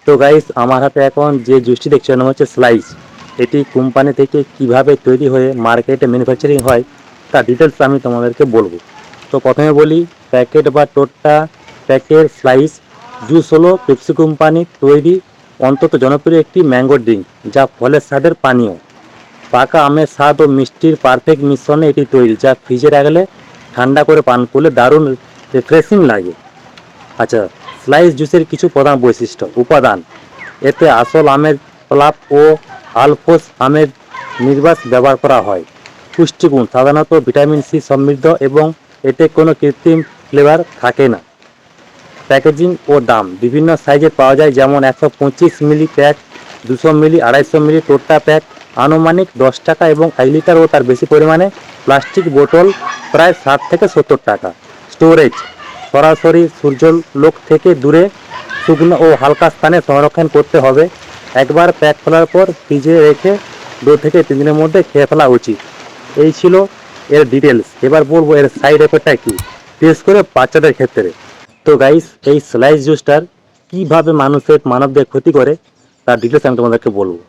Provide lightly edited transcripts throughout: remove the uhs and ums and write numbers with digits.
তো গাইস, আমার হাতে এখন যে জুসটি দেখছো নাম হচ্ছে স্লাইস। এটি কোম্পানি থেকে কিভাবে তৈরি হয়ে মার্কেটে ম্যানুফ্যাকচারিং হয় তার ডিটেলস আমি তোমাদেরকে বলবো। তো প্রথমে বলি, প্যাকেট বা টোট্টা প্যাকের স্লাইস জুস হলো পেপসি কোম্পানির তৈরি অন্তত জনপ্রিয় একটি ম্যাঙ্গো ড্রিঙ্ক, যা ফলের স্বাদের পানীয়। পাকা আমের স্বাদ ও মিষ্টির পারফেক্ট মিশ্রণে এটি তৈরি, যা ফ্রিজে রাখলে ঠান্ডা করে পান করলে দারুণ রিফ্রেশিং লাগে। আচ্ছা, স্লাইস জুসের কিছু প্রধান বৈশিষ্ট্য উপাদান। এতে আসল আমের পাল্প ও আলফোস আমের নির্বাস ব্যবহার করা হয়। পুষ্টিগুণ সাধারণত ভিটামিন সি সমৃদ্ধ এবং এতে কোনো কৃত্রিম ফ্লেভার থাকে না। প্যাকেজিং ও দাম বিভিন্ন সাইজে পাওয়া যায়, যেমন 125 মিলি প্যাক, 200 মিলি, 250 মিলি টোট্টা প্যাক আনুমানিক 10 টাকা এবং 1 লিটার ও তার বেশি পরিমাণে প্লাস্টিক বোতল প্রায় 60 থেকে 70 টাকা। স্টোরেজ সরাসরি সূর্যালোক থেকে দূরে শুকনো ও হালকা স্থানে সংরক্ষণ করতে হবে। একবার প্যাক খোলার পর ফ্রিজে রেখে 2 থেকে 3 দিনের মধ্যে খেয়ে ফেলা উচিত। এই ছিল এর ডিটেলস। এবার বলবো এর সাইড এফেক্টটা কি, বিশেষ করে বাচ্চাদের ক্ষেত্রে। তো গাইস, এই স্লাইস জুসটার কীভাবে মানবদের ক্ষতি করে তার ডিটেলস আমি তোমাদেরকে বলবো।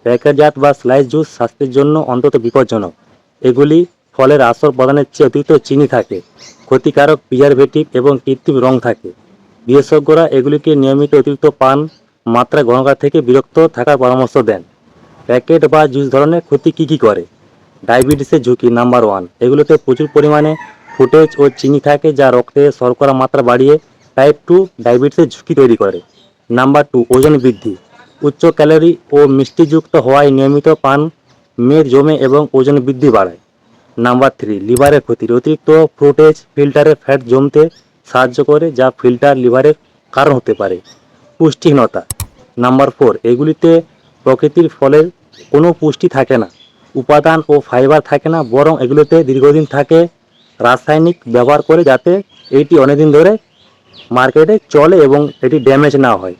প্যাকেটজাত বা স্লাইস জুস স্বাস্থ্যের জন্য অন্তত বিপজ্জনক। এগুলি ফলের আসল উপাদানের চেয়ে অতিরিক্ত চিনি থাকে, ক্ষতিকারক প্রিজারভেটিভ এবং কৃত্রিম রং থাকে। বিশেষজ্ঞরা এগুলিকে নিয়মিত অতিরিক্ত পান মাত্রা গ্রহণ করা থেকে বিরক্ত থাকার পরামর্শ দেন। প্যাকেট বা জুস ধরনের ক্ষতি কী কী করে? ডায়াবেটিসের ঝুঁকি নাম্বার 1। এগুলোতে প্রচুর পরিমাণে ফুটেজ ও চিনি থাকে, যা রক্তে শর্করা মাত্রা বাড়িয়ে টাইপ 2 ডায়াবেটিসের ঝুঁকি তৈরি করে। নাম্বার 2, ওজন বৃদ্ধি। উচ্চ ক্যালোরি ও মিষ্টিযুক্ত হওয়ায় নিয়মিত পান মেদ জমে এবং ওজন বৃদ্ধি বাড়ায়। নাম্বার 3, লিভারের ক্ষতি। অতিরিক্ত ফুটেজ ফিল্টারে ফ্যাট জমতে সাহায্য করে, যা ফিল্টার লিভারের কারণ হতে পারে। পুষ্টিহীনতা নাম্বার 4, এগুলিতে প্রকৃতির ফলের কোনো পুষ্টি থাকে না, উপাদান ও ফাইবার থাকে না, বরং এগুলোতে দীর্ঘদিন থাকে রাসায়নিক ব্যবহার করে, যাতে এটি অনেকদিন ধরে মার্কেটে চলে এবং এটি ড্যামেজ না হয়।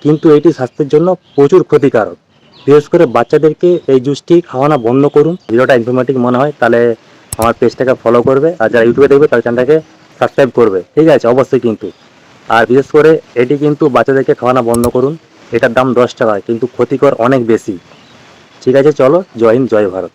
কিন্তু এটি স্বাস্থ্যের জন্য প্রচুর ক্ষতিকারক। বিশেষ করে বাচ্চাদেরকে এই জুসটি খাওয়ানো বন্ধ করুন। ভিডিওটা ইনফরমেটিভ মনে হয় তাহলে আমার পেজটাকে ফলো করবে, আর যারা ইউটিউবে দেখবে তাদের চ্যানেলটাকে সাবস্ক্রাইব করবে, ঠিক আছে? অবশ্যই কিন্তু। আর বিশেষ করে এটি কিন্তু বাচ্চাদেরকে খাওয়ানো বন্ধ করুন। এটার দাম 10 টাকা, কিন্তু ক্ষতিকর অনেক বেশি। ঠিক আছে, চলো, জয় হিন্দ, জয় ভারত।